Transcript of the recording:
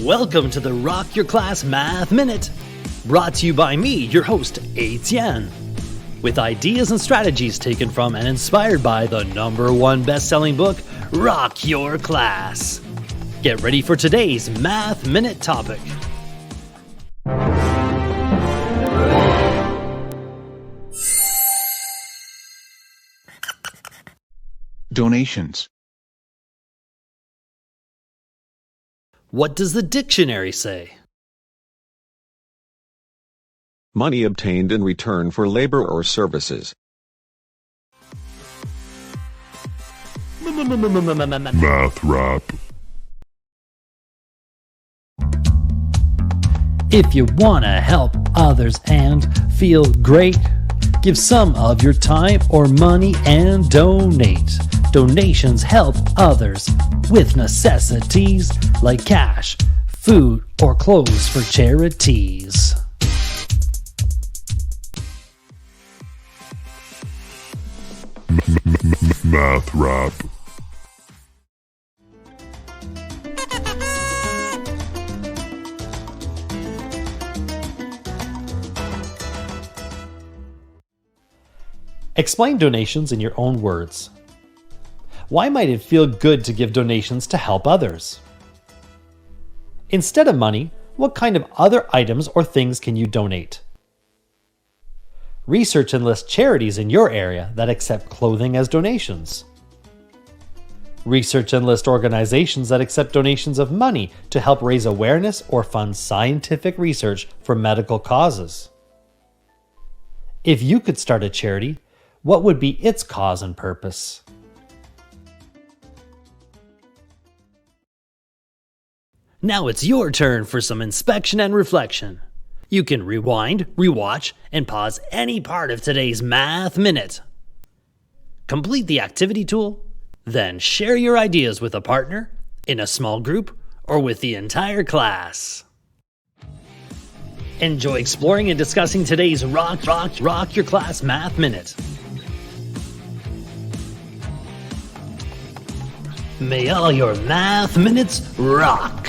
Welcome to the Rock Your Class Math Minute, brought to you by me, your host, Etienne, with ideas and strategies taken from and inspired by the #1 best-selling book, Rock Your Class. Get ready for today's Math Minute topic. Donations. What does the dictionary say? Money obtained in return for labor or services. Math rap. If you want to help others and feel great, give some of your time or money and donate. Donations help others with necessities like cash, food, or clothes for charities. Math rap. Explain donations in your own words. Why might it feel good to give donations to help others? Instead of money, what kind of other items or things can you donate? Research and list charities in your area that accept clothing as donations. Research and list organizations that accept donations of money to help raise awareness or fund scientific research for medical causes. If you could start a charity, what would be its cause and purpose? Now it's your turn for some inspection and reflection. You can rewind, rewatch, and pause any part of today's Math Minute. Complete the activity tool, then share your ideas with a partner, in a small group, or with the entire class. Enjoy exploring and discussing today's Rock Your Class Math Minute. May all your math minutes rock!